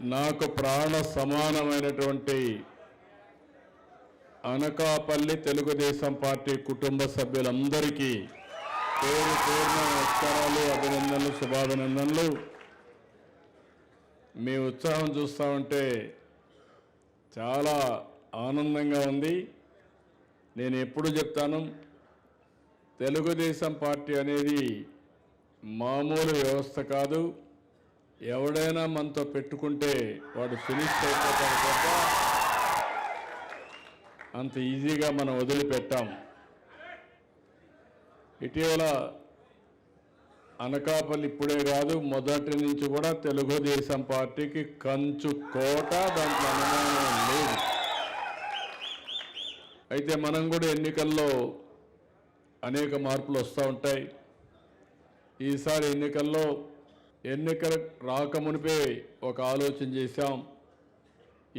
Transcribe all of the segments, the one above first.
నాకు ప్రాణ సమానమైనటువంటి అనకాపల్లి తెలుగుదేశం పార్టీ కుటుంబ సభ్యులందరికీ పేరు పేరున నమస్కారాలు, అభినందనలు, శుభాభినందనలు. మీ ఉత్సాహం చూస్తూ ఉంటే చాలా ఆనందంగా ఉంది. నేను ఎప్పుడు చెప్తాను, తెలుగుదేశం పార్టీ అనేది మామూలు వ్యవస్థ కాదు. ఎవడైనా మనతో పెట్టుకుంటే వాడు ఫినిష్ అయిపోతాడు తప్ప అంత ఈజీగా మనం వదిలిపెట్టాం. ఇటీవల అనకాపల్లి ఇప్పుడే కాదు, మొదటి నుంచి కూడా తెలుగుదేశం పార్టీకి కంచు కోట, దాంట్లో అనుమానం లేదు. అయితే మనం కూడా ఎన్నికల్లో అనేక మార్పులు వస్తూ ఉంటాయి. ఈసారి ఎన్నికలు రాకమునిపే ఒక ఆలోచన చేశాం.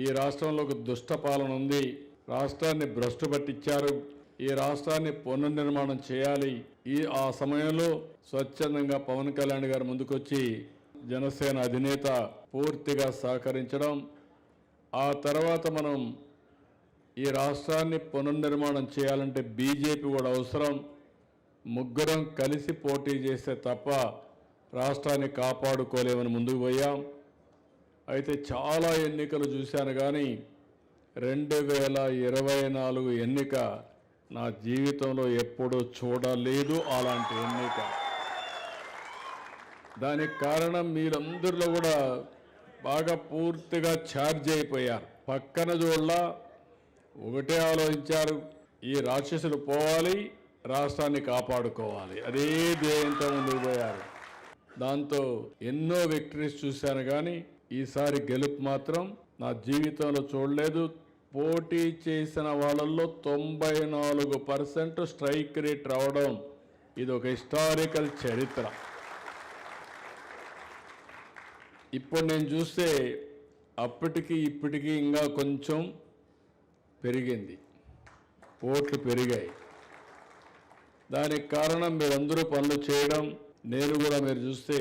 ఈ రాష్ట్రంలో ఒక దుష్ట పాలన ఉంది, రాష్ట్రాన్ని భ్రష్టు పట్టించారు, ఈ రాష్ట్రాన్ని పునర్నిర్మాణం చేయాలి. ఆ సమయంలో స్వచ్ఛందంగా పవన్ కళ్యాణ్ గారు ముందుకొచ్చి జనసేన అధినేత పూర్తిగా సహకరించడం, ఆ తర్వాత మనం ఈ రాష్ట్రాన్ని పునర్నిర్మాణం చేయాలంటే బీజేపీ కూడా అవసరం, ముగ్గురం కలిసి పోటీ చేస్తే తప్ప రాష్ట్రాన్ని కాపాడుకోలేమని ముందుకు పోయాం. అయితే చాలా ఎన్నికలు చూశాను, కానీ 2024 ఎన్నిక నా జీవితంలో ఎప్పుడూ చూడలేదు అలాంటి ఎన్నిక. దానికి కారణం మీరందరిలో కూడా బాగా పూర్తిగా ఛార్జ్ అయిపోయారు. పక్కన చూడలా ఒకటే ఆలోచించారు, ఈ రాక్షసులు పోవాలి, రాష్ట్రాన్ని కాపాడుకోవాలి, అదే ధ్యేయంతో ముందుకు పోయారు. దాంతో ఎన్నో విక్టరీస్ చూశాను, కానీ ఈసారి గెలుపు మాత్రం నా జీవితంలో చూడలేదు. పోటీ చేసిన వాళ్ళల్లో 94% స్ట్రైక్ రేట్ రావడం ఇది ఒక హిస్టారికల్ చరిత్ర. ఇప్పుడు నేను చూస్తే అప్పటికి ఇప్పటికీ ఇంకా కొంచెం పెరిగింది, ఓట్లు పెరిగాయి. దానికి కారణం మీరందరూ పనులు చేయడం. నేను కూడా మీరు చూస్తే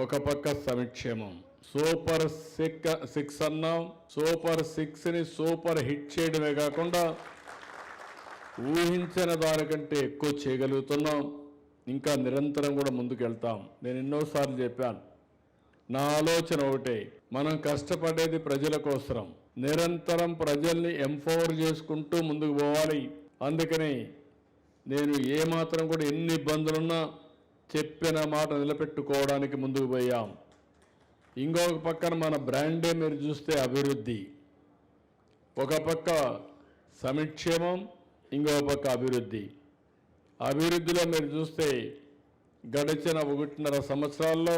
ఒక పక్క సంక్షేమం, సూపర్ 6 అన్నాం, సూపర్ 6ని సూపర్ హిట్ చేయడమే కాకుండా ఊహించిన దానికంటే ఎక్కువ చేయగలుగుతున్నాం. ఇంకా నిరంతరం కూడా ముందుకు వెళ్తాం. నేను ఎన్నోసార్లు చెప్పాను, నా ఆలోచన ఒకటే, మనం కష్టపడేది ప్రజల కోసం, నిరంతరం ప్రజల్ని ఎంపవర్ చేసుకుంటూ ముందుకు పోవాలి. అందుకని నేను ఏమాత్రం కూడా ఎన్ని ఇబ్బందులున్నా చెప్పిన మాట నిలబెట్టుకోవడానికి ముందుకు పోయాం. ఇంకొక పక్కన మన బ్రాండే మీరు చూస్తే అభివృద్ధి, ఒక పక్క సంక్షేమం, ఇంకొక పక్క అభివృద్ధి. అభివృద్ధిలో మీరు చూస్తే గడిచిన 1.5 సంవత్సరాల్లో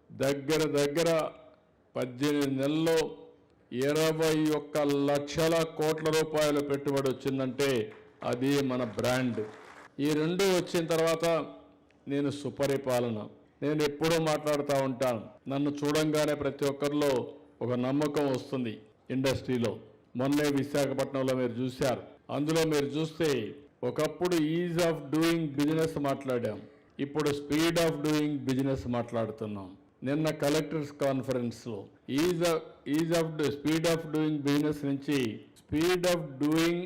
దగ్గర 18 నెలల్లో 21 లక్షల కోట్ల రూపాయల పెట్టుబడి వచ్చిందంటే అది మన బ్రాండ్. ఈ రెండు వచ్చిన తర్వాత నేను సుపరిపాలన, నేను ఎప్పుడూ మాట్లాడుతూ ఉంటాను. నన్ను చూడంగానే ప్రతి ఒక్కరిలో ఒక నమ్మకం వస్తుంది ఇండస్ట్రీలో. మొన్నే విశాఖపట్నంలో మీరు చూశారు. అందులో మీరు చూస్తే ఒకప్పుడు ఈజ్ ఆఫ్ డూయింగ్ బిజినెస్ మాట్లాడాం, ఇప్పుడు స్పీడ్ ఆఫ్ డూయింగ్ బిజినెస్ మాట్లాడుతున్నాం. నిన్న కలెక్టర్స్ కాన్ఫరెన్స్లో స్పీడ్ ఆఫ్ డూయింగ్ బిజినెస్ నుంచి speed of doing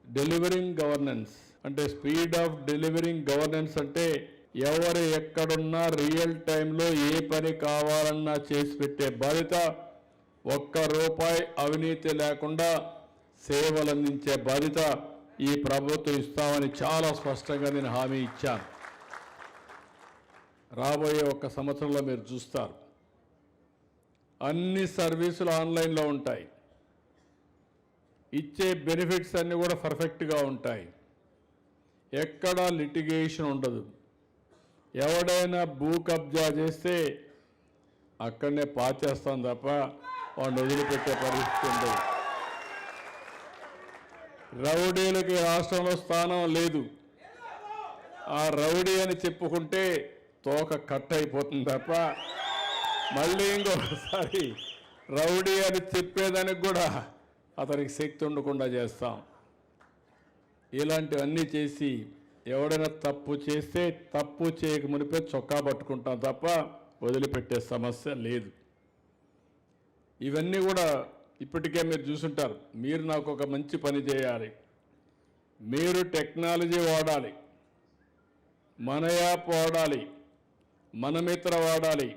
delivering governance, అంటే స్పీడ్ ఆఫ్ డెలివరింగ్ గవర్నెన్స్ అంటే ఎవరు ఎక్కడున్నా రియల్ టైంలో ఏ పని కావాలన్నా చేసి పెట్టే బాధ్యత, ₹1 అవినీతి లేకుండా సేవలు అందించే బాధ్యత ఈ ప్రభుత్వం ఇస్తామని చాలా స్పష్టంగా నేను హామీ ఇచ్చాను. రాబోయే 1 సంవత్సరంలో మీరు చూస్తారు, అన్ని సర్వీసులు ఆన్లైన్లో ఉంటాయి, ఇచ్చే బెనిఫిట్స్ అన్నీ కూడా పర్ఫెక్ట్గా ఉంటాయి, ఎక్కడా లిటిగేషన్ ఉండదు. ఎవడైనా భూ కబ్జా చేస్తే అక్కడనే పాచేస్తాం తప్ప వాడిని వదిలిపెట్టే పరిస్థితి ఉండదు. రౌడీలకి రాష్ట్రంలో స్థానం లేదు. ఆ రౌడీ అని చెప్పుకుంటే తోక కట్ అయిపోతుంది తప్ప మళ్ళీ ఇంకొకసారి రౌడీ అని చెప్పేదానికి కూడా అతనికి శక్తి ఉండకుండా చేస్తాం. ఇలాంటివన్నీ చేసి ఎవడైనా తప్పు చేస్తే తప్పు చేయక మునిపే చొక్కా పట్టుకుంటాం తప్ప వదిలిపెట్టే సమస్య లేదు. ఇవన్నీ కూడా ఇప్పటికే మీరు చూసుంటారు. మీరు నాకు ఒక మంచి పని చేయాలి, మీరు టెక్నాలజీ వాడాలి, మన యాప్ వాడాలి, మన మిత్ర వాడాలి.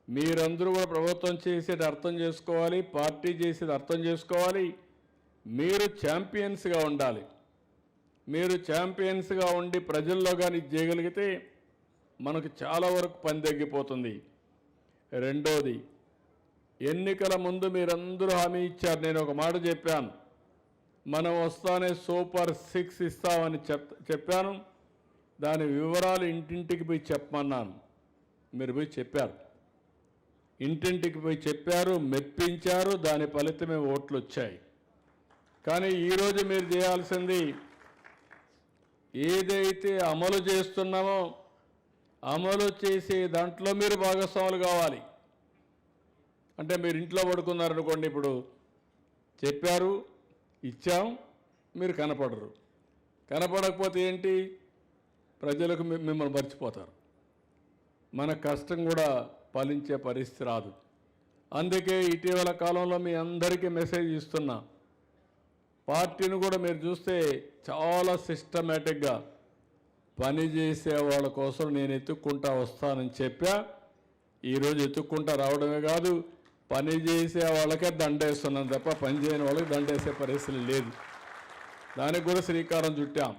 మీరందరూ కూడా ప్రభుత్వం చేసేది అర్థం చేసుకోవాలి, పార్టీ చేసేది అర్థం చేసుకోవాలి. మీరు ఛాంపియన్స్గా ఉండాలి. మీరు ఛాంపియన్స్గా ఉండి ప్రజల్లో కానీ చేయగలిగితే మనకు చాలా వరకు పని తగ్గిపోతుంది. రెండోది, ఎన్నికల ముందు మీరందరూ హామీ ఇచ్చారు. నేను ఒక మాట చెప్పాను, మనం వస్తానే సూపర్ 6 ఇస్తామని చెప్పాను. దాని వివరాలు ఇంటింటికి పోయి చెప్పమన్నాను. మీరు పోయి చెప్పారు, ఇంటింటికి పోయి చెప్పారు, మెప్పించారు. దాని ఫలితమే ఓట్లు వచ్చాయి. కానీ ఈరోజు మీరు చేయాల్సింది, ఏదైతే అమలు చేస్తున్నామో అమలు చేసే దాంట్లో మీరు భాగస్వాములు కావాలి. అంటే మీరు ఇంట్లో పడుకున్నారనుకోండి, ఇప్పుడు చెప్పారు, ఇచ్చాం, మీరు కనపడరు. కనపడకపోతే ఏంటి, ప్రజలకు మిమ్మల్ని మర్చిపోతారు. మన కష్టం కూడా ఫలించే పరిస్థితి రాదు. అందుకే ఇటీవల కాలంలో మీ అందరికీ మెసేజ్ ఇస్తున్నా. పార్టీని కూడా మీరు చూస్తే చాలా సిస్టమేటిక్గా పనిచేసే వాళ్ళ కోసం నేను ఎత్తుక్కుంటా వస్తానని చెప్పా. ఈరోజు ఎత్తుక్కుంటా రావడమే కాదు, పని చేసే వాళ్ళకే దండేస్తున్నాను తప్ప పని చేయని వాళ్ళకి దండేసే పరిస్థితి లేదు. దానికి కూడా శ్రీకారం చుట్టాం.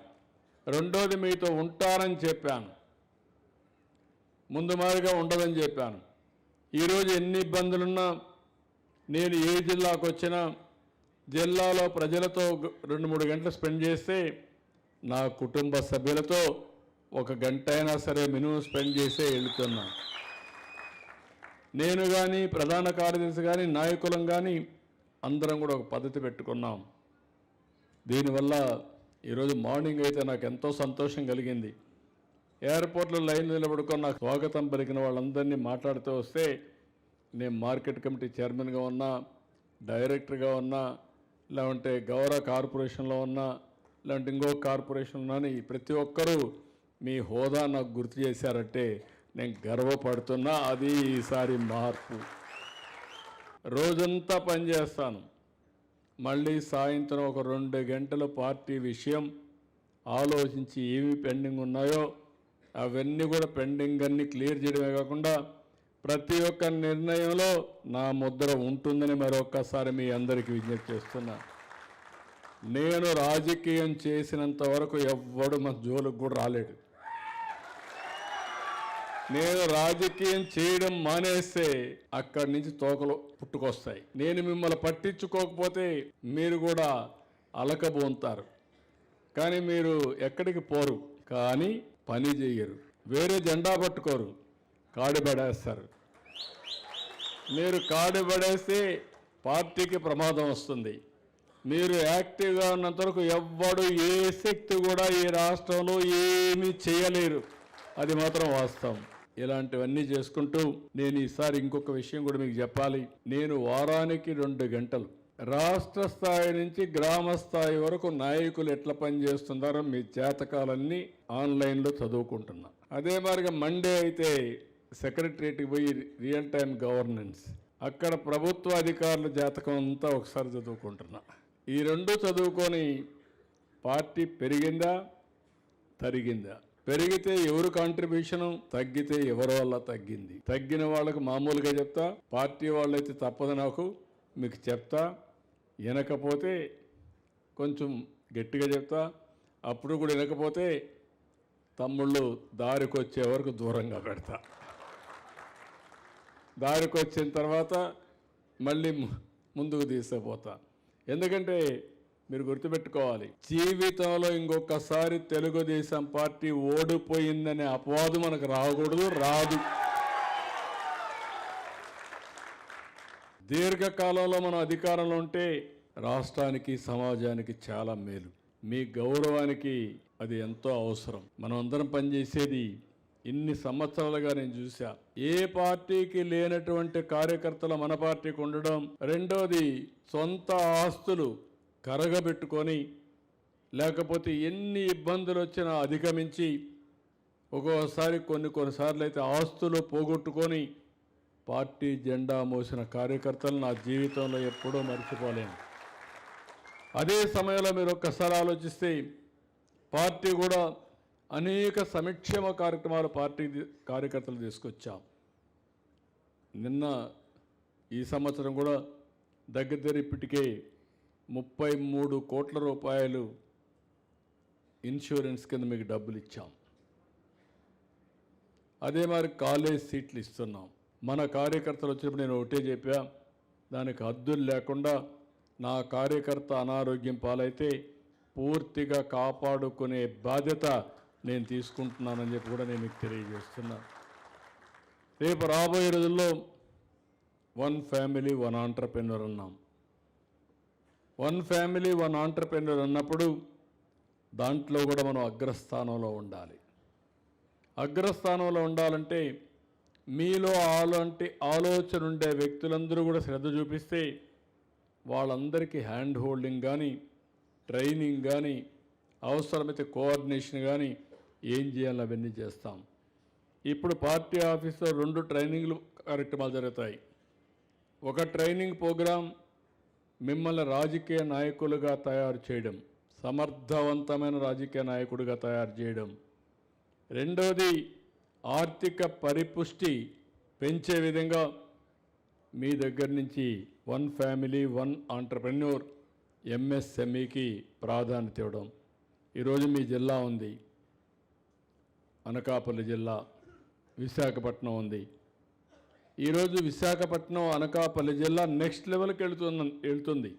రెండోది, మీతో ఉంటానని చెప్పాను, ముందు మాదిరిగా ఉండదని చెప్పాను. ఈరోజు ఎన్ని ఇబ్బందులున్నా నేను ఏ జిల్లాకు వచ్చినా జిల్లాలో ప్రజలతో 2-3 గంటలు స్పెండ్ చేస్తే నా కుటుంబ సభ్యులతో 1 గంట అయినా సరే మినిమం స్పెండ్ చేసే వెళుతున్నాను. నేను కానీ, ప్రధాన కార్యదర్శి కానీ, నాయకులం కానీ అందరం కూడా ఒక పద్ధతి పెట్టుకున్నాం. దీనివల్ల ఈరోజు మార్నింగ్ అయితే నాకు ఎంతో సంతోషం కలిగింది. ఎయిర్పోర్ట్లో లైన్ నిలబడుకొని నాకు స్వాగతం పలికిన వాళ్ళందరినీ మాట్లాడుతూ వస్తే, నేను మార్కెట్ కమిటీ చైర్మన్గా ఉన్నా, డైరెక్టర్గా ఉన్నా, లేదంటే గౌరవ కార్పొరేషన్లో ఉన్నా, లేదంటే ఇంకో కార్పొరేషన్ ఉన్నాను, ప్రతి ఒక్కరూ మీ హోదా నాకు గుర్తు చేశారంటే నేను గర్వపడుతున్నా. అది ఈసారి మార్పు. రోజంతా పనిచేస్తాను, మళ్ళీ సాయంత్రం ఒక 2 గంటల పార్టీ విషయం ఆలోచించి ఏమి పెండింగ్ ఉన్నాయో అవన్నీ కూడా పెండింగ్ అన్ని క్లియర్ చేయడమే కాకుండా ప్రతి ఒక్క నిర్ణయంలో నా ముద్ర ఉంటుందని మరొక్కసారి మీ అందరికీ విజ్ఞప్తి చేస్తున్నా. నేను రాజకీయం చేసినంత వరకు ఎవ్వడు మన జోలికి కూడా రాలేడు. నేను రాజకీయం చేయడం మానేస్తే అక్కడి నుంచి తోకలు పుట్టుకొస్తాయి. నేను మిమ్మల్ని పట్టించుకోకపోతే మీరు కూడా అలకబోంతారు. కానీ మీరు ఎక్కడికి పోరు, కానీ పని చేయరు, వేరే జెండా పట్టుకోరు, కాడి పడేస్తారు. మీరు కాడి పడేస్తే పార్టీకి ప్రమాదం వస్తుంది. మీరు యాక్టివ్గా ఉన్నంత వరకు ఎవ్వడు ఏ శక్తి కూడా ఈ రాష్ట్రంలో ఏమీ చేయలేరు. అది మాత్రం వాస్తవం. ఇలాంటివన్నీ చేసుకుంటూ నేను ఈసారి ఇంకొక విషయం కూడా మీకు చెప్పాలి. నేను వారానికి 2 గంటలు రాష్ట్ర స్థాయి నుంచి గ్రామ స్థాయి వరకు నాయకులు ఎట్లా పనిచేస్తున్నారో మీ జాతకాలన్నీ ఆన్లైన్లో చదువుకుంటున్నా. అదే మాదిరిగా మండే అయితే సెక్రటరియట్కి పోయి రియల్ టైం గవర్నెన్స్, అక్కడ ప్రభుత్వ అధికారుల జాతకం అంతా ఒకసారి చదువుకుంటున్నా. ఈ 2 చదువుకొని పార్టీ పెరిగిందా తరిగిందా, పెరిగితే ఎవరు కాంట్రిబ్యూషను, తగ్గితే ఎవరి వల్ల తగ్గింది, తగ్గిన వాళ్ళకు మామూలుగా చెప్తా, పార్టీ వాళ్ళైతే తప్పదు నాకు మీకు చెప్తా, వినకపోతే కొంచెం గట్టిగా చెప్తా, అప్పుడు కూడా వినకపోతే తమ్ముళ్ళు దారికి వచ్చే వరకు దూరంగా పెడతా. దారికి వచ్చిన తర్వాత మళ్ళీ ముందుకు తీసుకుపోతా. ఎందుకంటే మీరు గుర్తుపెట్టుకోవాలి, జీవితంలో ఇంకొకసారి తెలుగుదేశం పార్టీ ఓడిపోయిందనే అపవాదు మనకు రాకూడదు, రాదు. దీర్ఘకాలంలో మనం అధికారంలో ఉంటే రాష్ట్రానికి సమాజానికి చాలా మేలు. మీ గౌరవానికి అది ఎంతో అవసరం. మనం అందరం పనిచేసేది ఇన్ని సంవత్సరాలుగా నేను చూసా. ఏ పార్టీకి లేనటువంటి కార్యకర్తలు మన పార్టీకి ఉండడం. రెండోది, సొంత ఆస్తులు కరగబెట్టుకొని, లేకపోతే ఎన్ని ఇబ్బందులు వచ్చినా అధిగమించి, ఒక్కోసారి కొన్నిసార్లు అయితే ఆస్తులు పోగొట్టుకొని పార్టీ జెండా మోసిన కార్యకర్తలు నా జీవితంలో ఎప్పుడూ మర్చిపోలేను. అదే సమయంలో మీరు ఒక్కసారి ఆలోచిస్తే పార్టీ కూడా అనేక సంక్షేమ కార్యక్రమాలు పార్టీ కార్యకర్తలు తీసుకొచ్చాం. నిన్న ఈ సంవత్సరం కూడా దగ్గర ఇప్పటికే 33 కోట్ల రూపాయలు ఇన్సూరెన్స్ కింద మీకు డబ్బులు ఇచ్చాం. అదే మరి కాలేజ్ సీట్లు ఇస్తున్నాం. మన కార్యకర్తలు వచ్చినప్పుడు నేను ఒకటే చెప్పా, దానికి హద్దులు లేకుండా నా కార్యకర్త అనారోగ్యం పాలైతే పూర్తిగా కాపాడుకునే బాధ్యత నేను తీసుకుంటున్నానని చెప్పి కూడా నేను మీకు తెలియజేస్తున్నా. రేపు రాబోయే రోజుల్లో 1 ఫ్యామిలీ 1 ఆంటర్‌ప్రెన్యూర్ అన్నాం. 1 ఫ్యామిలీ 1 ఆంటర్‌ప్రెన్యూర్ అన్నప్పుడు దాంట్లో కూడా మనం అగ్రస్థానంలో ఉండాలి. అగ్రస్థానంలో ఉండాలంటే మీలో అలాంటి ఆలోచన ఉండే వ్యక్తులందరూ కూడా శ్రద్ధ చూపిస్తే వాళ్ళందరికీ హ్యాండ్ హోల్డింగ్ కానీ, ట్రైనింగ్ కానీ, అవసరమైతే కోఆర్డినేషన్ కానీ ఏం చేయాలో అవన్నీ చేస్తాం. ఇప్పుడు పార్టీ ఆఫీస్లో 2 ట్రైనింగ్లు కార్యక్రమాలు జరుగుతాయి. ఒక ట్రైనింగ్ ప్రోగ్రాం మిమ్మల్ని రాజకీయ నాయకులుగా తయారు చేయడం, సమర్థవంతమైన రాజకీయ నాయకుడిగా తయారు చేయడం. రెండోది ఆర్థిక పరిపుష్టి పెంచే విధంగా మీ దగ్గర నుంచి 1 ఫ్యామిలీ 1 ఆంటర్‌ప్రెన్యూర్ ఎంఎస్ఎంఈకి ప్రాధాన్యత ఇవ్వడం. ఈరోజు మీ జిల్లా ఉంది, అనకాపల్లి జిల్లా, విశాఖపట్నం ఉంది. ఈరోజు విశాఖపట్నం, అనకాపల్లి జిల్లా నెక్స్ట్ లెవెల్కి వెళ్తుంది.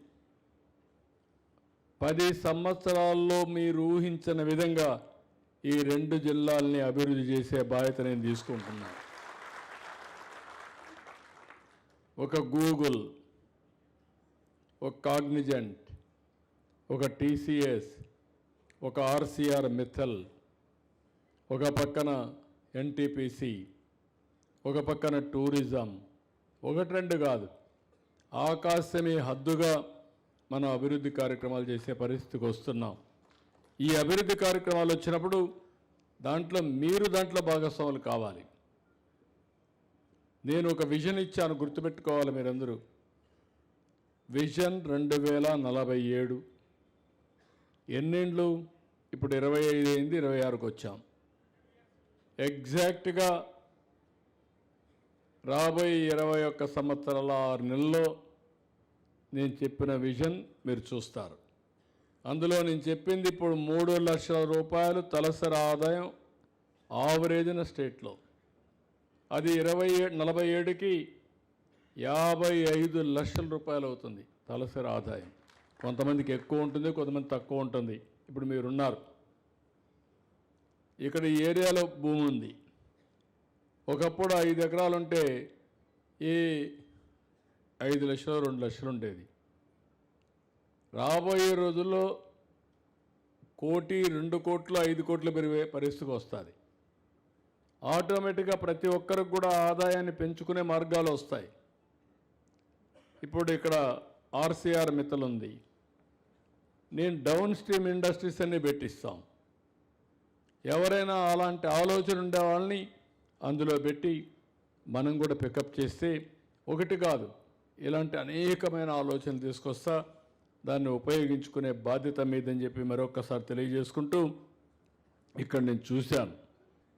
10 సంవత్సరాల్లో మీరు ఊహించిన విధంగా ఈ 2 జిల్లాల్ని అభివృద్ధి చేసే బాధ్యత నేను తీసుకుంటున్నాను. ఒక గూగుల్, ఒక కాగ్నిజెంట్, ఒక టీసీఎస్, ఒక ఆర్సీఆర్ మిత్తల్, ఒక పక్కన ఎన్టీపీసీ, ఒక పక్కన టూరిజం, 1-2 కాదు, ఆకాశమే హద్దుగా మనం అభివృద్ధి కార్యక్రమాలు చేసే పరిస్థితికి వస్తున్నాం. ఈ అభివృద్ధి కార్యక్రమాలు వచ్చినప్పుడు దాంట్లో భాగస్వాములు కావాలి. నేను ఒక విజన్ ఇచ్చాను, గుర్తుపెట్టుకోవాలి మీరందరూ. విజన్ 2047. ఎన్నేండ్లు? ఇప్పుడు 25 అయింది, 26కి వచ్చాం. ఎగ్జాక్ట్గా రాబోయే 21 సంవత్సరాల 6 నెలల్లో నేను చెప్పిన విజన్ మీరు చూస్తారు. అందులో నేను చెప్పింది ఇప్పుడు 3 లక్షల రూపాయలు తలసరి ఆదాయం ఆవరేజ్న స్టేట్లో. అది 47కి 55 లక్షల రూపాయలు అవుతుంది తలసరి ఆదాయం. కొంతమందికి ఎక్కువ ఉంటుంది, కొంతమంది తక్కువ ఉంటుంది. ఇప్పుడు మీరున్నారు, ఇక్కడ ఈ ఏరియాలో భూమి ఉంది. ఒకప్పుడు 5 ఎకరాలు ఉంటే ఈ 5 లక్షలు 2 లక్షలు ఉండేది. రాబోయే రోజుల్లో 1 కోటి, 2 కోట్లు, 5 కోట్లు పెరిగే పరిస్థితికి వస్తుంది. ఆటోమేటిక్గా ప్రతి ఒక్కరికి కూడా ఆదాయాన్ని పెంచుకునే మార్గాలు వస్తాయి. ఇప్పుడు ఇక్కడ ఆర్సీఆర్ మిత్తల్ ఉంది. నేను డౌన్ స్ట్రీమ్ ఇండస్ట్రీస్ అన్ని పెట్టిస్తాం. ఎవరైనా అలాంటి ఆలోచన ఉండే వాళ్ళని అందులో పెట్టి మనం కూడా పికప్ చేస్తే, ఒకటి కాదు ఇలాంటి అనేకమైన ఆలోచనలు తీసుకొస్తా, దాన్ని ఉపయోగించుకునే బాధ్యత మీదని చెప్పి మరొకసారి తెలియజేసుకుంటూ, ఇక్కడ నేను చూశాను,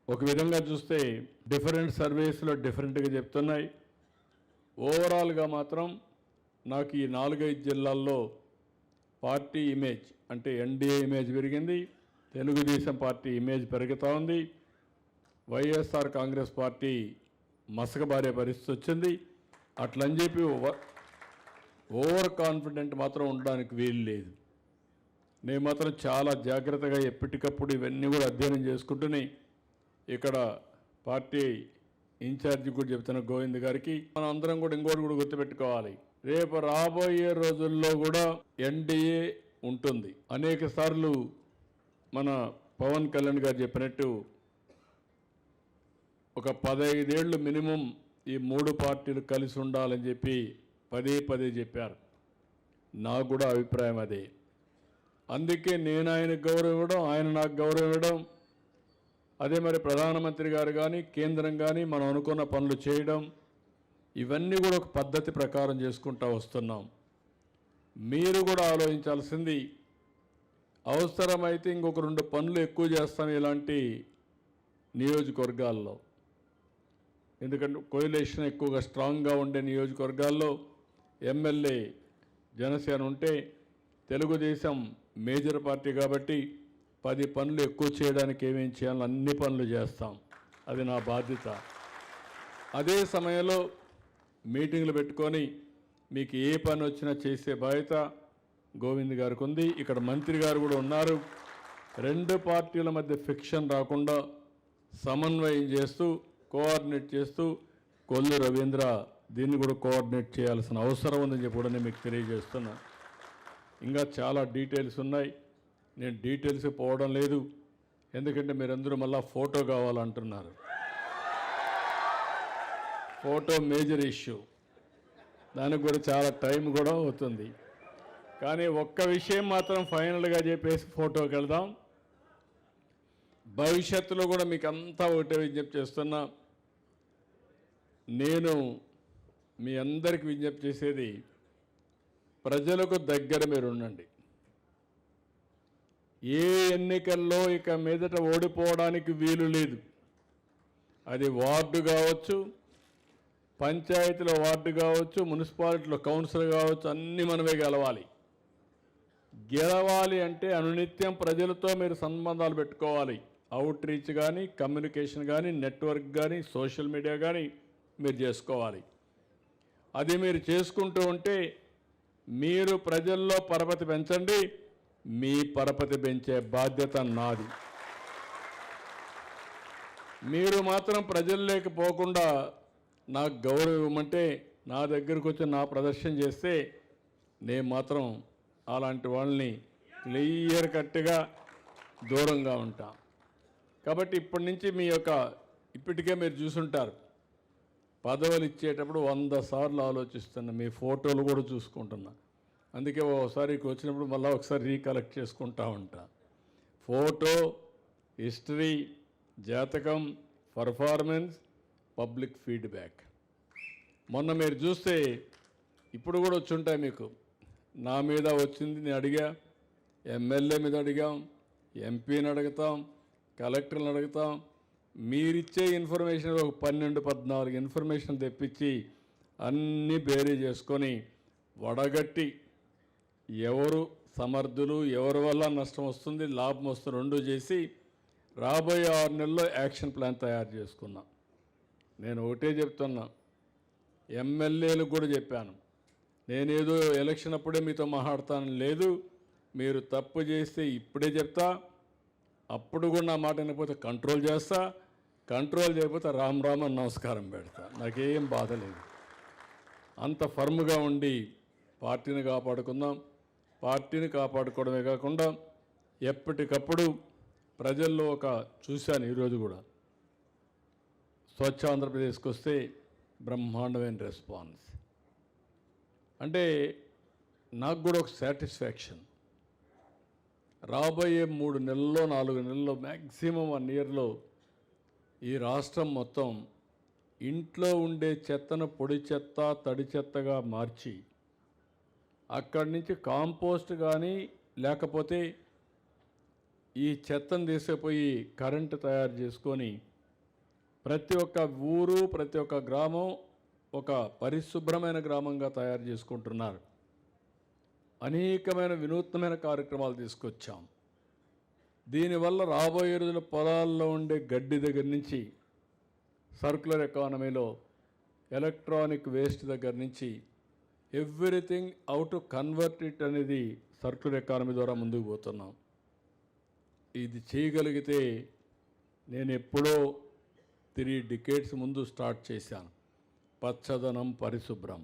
ఒక విధంగా చూస్తే డిఫరెంట్ సర్వేస్లో డిఫరెంట్గా చెప్తున్నాయి. ఓవరాల్గా మాత్రం నాకు ఈ 4-5 జిల్లాల్లో పార్టీ ఇమేజ్ అంటే ఎన్డీఏ ఇమేజ్ పెరిగింది, తెలుగుదేశం పార్టీ ఇమేజ్ పెరుగుతూ ఉంది, వైఎస్ఆర్ కాంగ్రెస్ పార్టీ మసకబారే పరిస్థితి వచ్చింది. అట్లని చెప్పి ఓవర్ కాన్ఫిడెంట్ మాత్రం ఉండడానికి వీలు లేదు. నేను మాత్రం చాలా జాగ్రత్తగా ఎప్పటికప్పుడు ఇవన్నీ కూడా అధ్యయనం చేసుకుంటూనే ఇక్కడ పార్టీ ఇన్ఛార్జి కూడా చెప్తున్న గోవింద్ గారికి మనం అందరం కూడా ఇంకోటి కూడా గుర్తుపెట్టుకోవాలి, రేపు రాబోయే రోజుల్లో కూడా ఎన్డీఏ ఉంటుంది. అనేక సార్లు మన పవన్ కళ్యాణ్ గారు చెప్పినట్టు ఒక 15 ఏళ్ళు మినిమం ఈ 3 పార్టీలు కలిసి ఉండాలని చెప్పి పదే చెప్పారు. నాకు కూడా అభిప్రాయం అదే. అందుకే నేను ఆయనకు గౌరవం ఇవ్వడం, ఆయన నాకు గౌరవం ఇవ్వడం, అదే మరి ప్రధానమంత్రి గారు కానీ కేంద్రం కానీ మనం అనుకున్న పనులు చేయడం, ఇవన్నీ కూడా ఒక పద్ధతి ప్రకారం చేసుకుంటూ వస్తున్నాం. మీరు కూడా ఆలోచించాల్సింది, అవసరమైతే ఇంకొక 2 పనులు ఎక్కువ చేస్తాం ఇలాంటి నియోజకవర్గాల్లో. ఎందుకంటే కోయిలేషన్ ఎక్కువగా స్ట్రాంగ్గా ఉండే నియోజకవర్గాల్లో ఎమ్మెల్యే జనసేన ఉంటే, తెలుగుదేశం మేజర్ పార్టీ కాబట్టి 10 పనులు ఎక్కువ చేయడానికి ఏమేం చేయాలో అన్ని పనులు చేస్తాం. అది నా బాధ్యత. అదే సమయంలో మీటింగ్లు పెట్టుకొని మీకు ఏ పని వచ్చినా చేసే బాధ్యత గోవింద్ గారికి ఉంది. ఇక్కడ మంత్రి గారు కూడా ఉన్నారు. 2 పార్టీల మధ్య ఫిక్షన్ రాకుండా సమన్వయం చేస్తూ, కోఆర్డినేట్ చేస్తూ, కొల్లు రవీంద్ర దీన్ని కూడా కోఆర్డినేట్ చేయాల్సిన అవసరం ఉందని చెప్పి కూడా నేను మీకు తెలియజేస్తున్నా. ఇంకా చాలా డీటెయిల్స్ ఉన్నాయి. నేను డీటెయిల్స్ పోవడం లేదు, ఎందుకంటే మీరందరూ మళ్ళీ ఫోటో కావాలంటున్నారు. ఫోటో మేజర్ ఇష్యూ, దానికి కూడా చాలా టైం కూడా అవుతుంది. కానీ ఒక్క విషయం మాత్రం ఫైనల్గా చెప్పేసి ఫోటోకి వెళ్దాం. భవిష్యత్తులో కూడా మీకు అంతా ఒకటే విజ్ఞప్తి చేస్తున్నా. నేను మీ అందరికి విజ్ఞప్తి చేసేది, ప్రజలకు దగ్గర మీరు ఉండండి. ఏ ఎన్నికల్లో ఇక మీదట ఓడిపోవడానికి వీలు లేదు. అది వార్డు కావచ్చు, పంచాయతీలో వార్డు కావచ్చు, మున్సిపాలిటీలో కౌన్సిలర్ కావచ్చు, అన్నీ మనమే గెలవాలి. గెలవాలి అంటే అనునిత్యం ప్రజలతో మీరు సంబంధాలు పెట్టుకోవాలి. అవుట్ రీచ్ కానీ, కమ్యూనికేషన్ కానీ, నెట్వర్క్ కానీ, సోషల్ మీడియా కానీ మీరు చేసుకోవాలి. అది మీరు చేసుకుంటూ ఉంటే మీరు ప్రజల్లో పరపతి పెంచండి. మీ పరపతి పెంచే బాధ్యత నాది. మీరు మాత్రం ప్రజల్లోకి పోకుండా నాకు గౌరవం ఇవ్వమంటే, నా దగ్గరకు వచ్చి నా ప్రదర్శన చేస్తే నేను మాత్రం అలాంటి వాళ్ళని క్లియర్ కట్గా దూరంగా ఉంటా. కాబట్టి ఇప్పటి నుంచి ఇప్పటికే మీరు చూసుంటారు, పదవులు ఇచ్చేటప్పుడు 100 సార్లు ఆలోచిస్తున్నా. మీ ఫోటోలు కూడా చూసుకుంటున్నా. అందుకే ఒకసారి వచ్చినప్పుడు మళ్ళీ ఒకసారి రీకలెక్ట్ చేసుకుంటా ఉంటా. ఫోటో, హిస్టరీ, జాతకం, పర్ఫార్మెన్స్, పబ్లిక్ ఫీడ్బ్యాక్. మొన్న మీరు చూస్తే ఇప్పుడు కూడా వచ్చి ఉంటాయి మీకు. నా మీద వచ్చింది నేను అడిగా, ఎమ్మెల్యే మీద అడిగాం, ఎంపీని అడుగుతాం, కలెక్టర్ని అడుగుతాం. మీరిచ్చే ఇన్ఫర్మేషన్ ఒక 12-14 ఇన్ఫర్మేషన్ తెప్పించి అన్నీ బేరీ చేసుకొని వడగట్టి ఎవరు సమర్థులు, ఎవరి వల్ల నష్టం వస్తుంది, లాభం వస్తుంది, 2 చేసి రాబోయే 6 నెలల్లో యాక్షన్ ప్లాన్ తయారు చేసుకున్నాం. నేను ఒకటే చెప్తున్నా, ఎమ్మెల్యేలకు కూడా చెప్పాను, నేనేదో ఎలక్షన్ అప్పుడే మీతో మాట్లాడతాను లేదు. మీరు తప్పు చేస్తే ఇప్పుడే చెప్తా, అప్పుడు కూడా నా మాట వినకపోతే కంట్రోల్ చేస్తా, కంట్రోల్ చేయకపోతే రామ్ రామ్ అని నమస్కారం పెడతా. నాకేం బాధ లేదు. అంత ఫర్మ్గా ఉండి పార్టీని కాపాడుకుందాం. పార్టీని కాపాడుకోవడమే కాకుండా ఎప్పటికప్పుడు ప్రజల్లో చూశాను ఈరోజు కూడా, స్వచ్ఛ ఆంధ్రప్రదేశ్కి వస్తే బ్రహ్మాండమైన రెస్పాన్స్. అంటే నాకు కూడా ఒక సాటిస్ఫాక్షన్. రాబోయే 3 నెలల్లో 4 నెలల్లో మ్యాక్సిమం 1 ఇయర్లో ఈ రాష్ట్రం మొత్తం ఇంట్లో ఉండే చెత్తను పొడి చెత్త, తడి చెత్తగా మార్చి అక్కడి నుంచి కాంపోస్ట్ కానీ లేకపోతే ఈ చెత్తను తీసుకుపోయి కరెంటు తయారు చేసుకొని ప్రతి ఒక్క ఊరు, ప్రతి ఒక్క గ్రామం ఒక పరిశుభ్రమైన గ్రామంగా తయారు చేసుకుంటున్నారు. అనేకమైన వినూత్నమైన కార్యక్రమాలు తీసుకొచ్చాం. దీనివల్ల రాబోయే రోజుల పొలాల్లో ఉండే గడ్డి దగ్గర నుంచి, సర్క్యులర్ ఎకానమీలో ఎలక్ట్రానిక్ వేస్ట్ దగ్గర నుంచి everything how to convert it అనేది సర్క్యులర్ ఎకానమీ ద్వారా ముందుకు పోతున్నాం. ఇది చేయగలిగితే నేను ఎప్పుడో 3 డికేడ్స్ ముందు స్టార్ట్ చేశాను. పచ్చదనం, పరిశుభ్రం,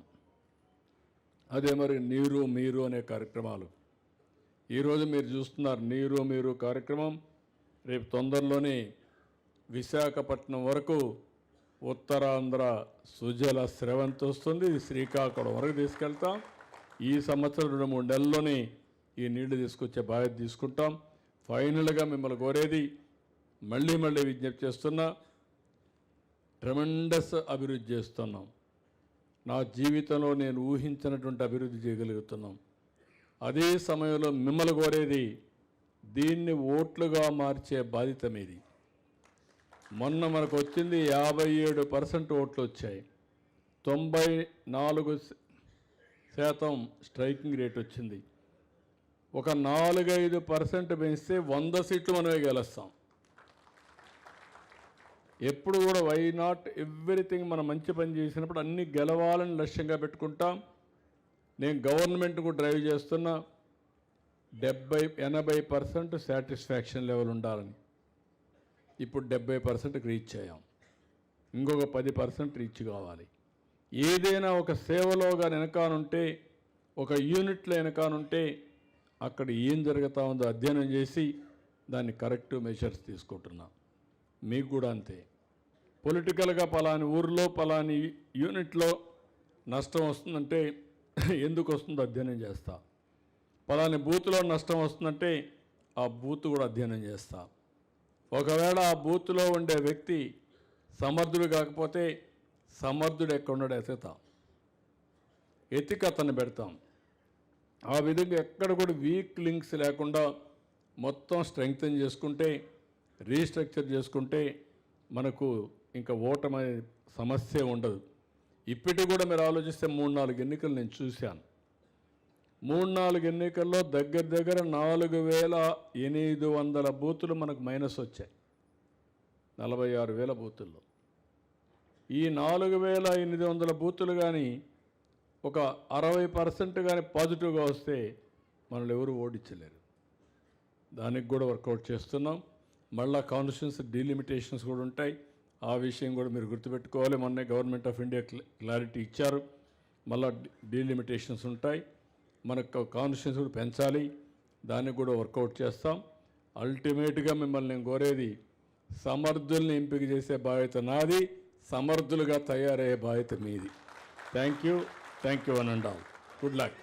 అదే మరి నీరు మీరు అనే కార్యక్రమాలు. ఈరోజు మీరు చూస్తున్నారు నీరు మీరు కార్యక్రమం. రేపు తొందరలోనే విశాఖపట్నం వరకు ఉత్తరాంధ్ర సుజల స్రవంతి వస్తుంది. ఇది శ్రీకాకుళం వరకు తీసుకెళ్తాం. ఈ సంవత్సరం 2-3 నెలల్లోనే ఈ నీళ్లు తీసుకొచ్చే బాధ్యత తీసుకుంటాం. ఫైనల్గా మిమ్మల్ని కోరేది, మళ్ళీ విజ్ఞప్తి చేస్తున్నా, ట్రెమెండస్ అభివృద్ధి చేస్తున్నాం. నా జీవితంలో నేను ఊహించినటువంటి అభివృద్ధి చేయగలుగుతున్నాం. అదే సమయంలో మిమ్మల్ని కోరేది దీన్ని ఓట్లుగా మార్చే బాధ్యత మీది. మొన్న మనకు వచ్చింది 57% ఓట్లు వచ్చాయి. 94% స్ట్రైకింగ్ రేట్ వచ్చింది. ఒక 4-5% పెంచితే 100 సీట్లు మనమే గెలుస్తాం. ఎప్పుడు కూడా వై నాట్ ఎవ్రీథింగ్ మనం మంచి పని చేసినప్పుడు అన్ని గెలవాలని లక్ష్యంగా పెట్టుకుంటాం. నేను గవర్నమెంట్కు డ్రైవ్ చేస్తున్నా 70-80% సాటిస్ఫాక్షన్ లెవెల్ ఉండాలని. ఇప్పుడు 70%కి రీచ్ అయ్యాం. ఇంకొక 10% రీచ్ కావాలి. ఏదైనా ఒక సేవలోగా వెనకానుంటే, ఒక యూనిట్లో వెనకానుంటే అక్కడ ఏం జరుగుతూ ఉందో అధ్యయనం చేసి దాన్ని కరెక్టివ్ మెజర్స్ తీసుకుంటున్నా. మీకు కూడా అంతే. పొలిటికల్గా పలాని ఊరిలో పలాని యూనిట్లో నష్టం వస్తుందంటే ఎందుకు వస్తుందో అధ్యయనం చేస్తా. పలాని బూత్లో నష్టం వస్తుందంటే ఆ బూత్ కూడా అధ్యయనం చేస్తా. ఒకవేళ ఆ బూత్లో ఉండే వ్యక్తి సమర్థుడు కాకపోతే సమర్థుడు ఎక్కడున్నాడు ఎతికి అతన్ని పెడతాం. ఆ విధంగా ఎక్కడ కూడా వీక్ లింక్స్ లేకుండా మొత్తం స్ట్రెంగ్తన్ చేసుకుంటే, రీస్ట్రక్చర్ చేసుకుంటే మనకు ఇంకా ఓటమి సమస్య ఉండదు. ఇప్పటికి కూడా మీరు ఆలోచిస్తే 3-4 ఎన్నికలు నేను చూశాను. 3-4 ఎన్నికల్లో దగ్గర 4,800 బూతులు మనకు మైనస్ వచ్చాయి. 46,000 బూతుల్లో ఈ 4,800 బూతులు కానీ ఒక 60% కానీ పాజిటివ్గా వస్తే మనల్ని ఎవరు ఓడించలేరు. దానికి కూడా వర్కౌట్ చేస్తున్నాం. మళ్ళా కాన్స్టిట్యూన్సీ డీలిమిటేషన్స్ కూడా ఉంటాయి. ఆ విషయం కూడా మీరు గుర్తుపెట్టుకోవాలి. మొన్నే గవర్నమెంట్ ఆఫ్ ఇండియా క్లారిటీ ఇచ్చారు. మళ్ళా డీలిమిటేషన్స్ ఉంటాయి. మనకు కాన్స్టిట్యూన్సీ కూడా పెంచాలి. దానికి కూడా వర్కౌట్ చేస్తాం. అల్టిమేట్గా మిమ్మల్ని నేను కోరేది సమర్థుల్ని ఎంపిక చేసే బాధ్యత నాది, సమర్థులుగా తయారయ్యే బాధ్యత మీది. Thank you one and all. Good luck.